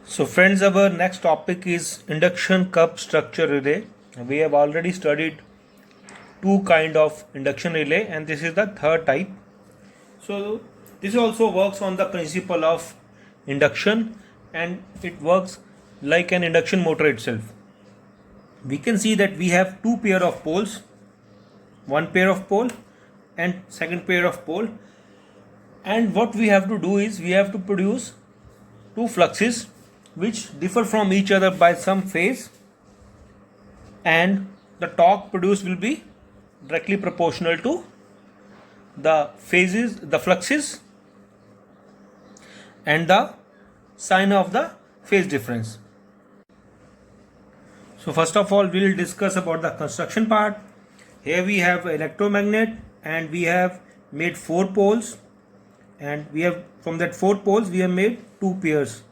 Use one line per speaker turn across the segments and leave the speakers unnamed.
So friends, our next topic is induction cup structure relay. We have already studied two kind of induction relay and this is the third type. So this also works on the principle of induction and it works like an induction motor itself. We can see that we have two pair of poles, one pair of pole and second pair of pole, and what we have to do is we have to produce two fluxes which differ from each other by some phase, and the torque produced will be directly proportional to the phases, the fluxes and the sign of the phase difference. So first of all we will discuss about the construction part. Here we have electromagnet and we have made four poles, and we have from that four poles we have made two pairs.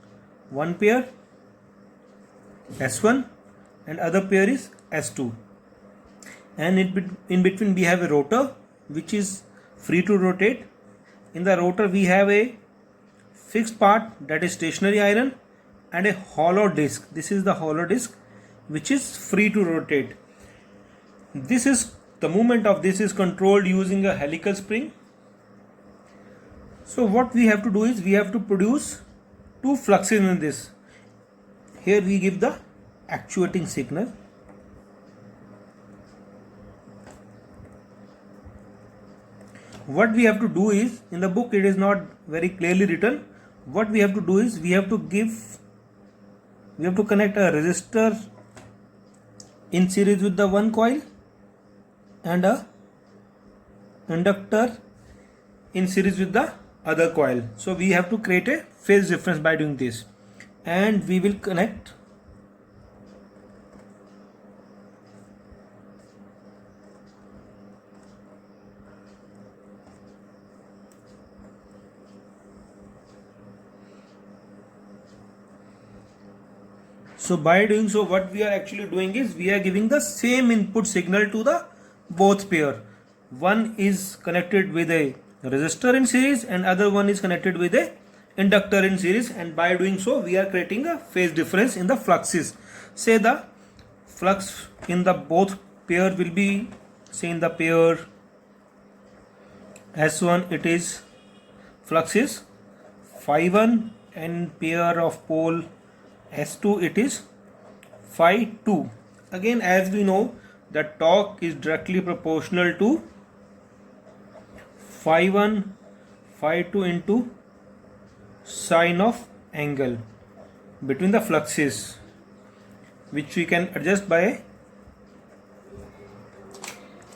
One pair S1 and other pair is S2, and in between we have a rotor which is free to rotate. In the rotor we have a fixed part, that is stationary iron, and a hollow disc. This is the hollow disc which is free to rotate. This is the movement of this is controlled using a helical spring. So what we have to do is we have to produce two fluxes in this. Here we give the actuating signal. What we have to do is, in the book it is not very clearly written. What we have to do is we have to connect a resistor in series with the one coil and a inductor in series with the other coil. So we have to create a phase difference by doing this, and we will connect so by doing so what we are actually doing is we are giving the same input signal to the both pair. One is connected with a resistor in series and other one is connected with a inductor in series, and by doing so we are creating a phase difference in the fluxes. Say the flux in the both pair will be, say in the pair S1 it is flux is phi 1, and pair of pole S2 it is phi 2. Again, as we know, the torque is directly proportional to phi 1 phi 2 into sine of angle between the fluxes, which we can adjust by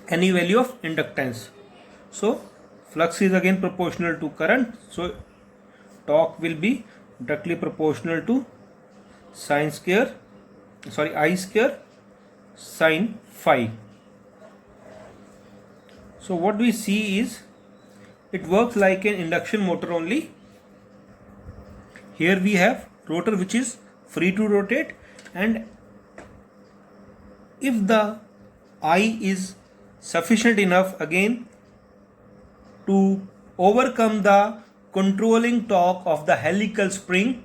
any value of inductance. So flux is again proportional to current, so torque will be directly proportional to I square sine phi. So what we see is it works like an induction motor only. Here we have rotor which is free to rotate, and if the I is sufficient enough again to overcome the controlling torque of the helical spring,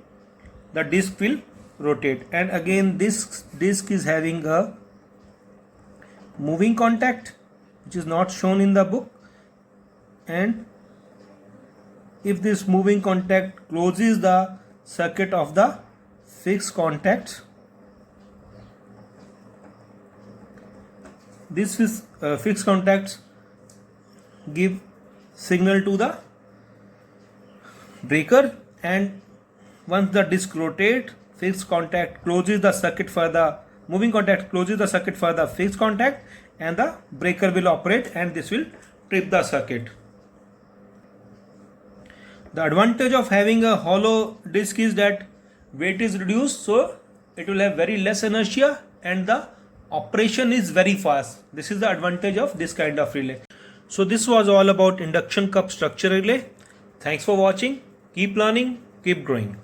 the disc will rotate. And again this disc is having a moving contact which is not shown in the book, and if this moving contact closes the circuit of the fixed contact, this is fixed contacts give signal to the breaker, and once the disc rotate, fixed contact closes the circuit for the moving contact closes the circuit for the fixed contact, and the breaker will operate and this will trip the circuit. The advantage of having a hollow disc is that weight is reduced, so it will have very less inertia and the operation is very fast. This is the advantage of this kind of relay. So this was all about induction cup structure relay. Thanks for watching. Keep learning, keep growing.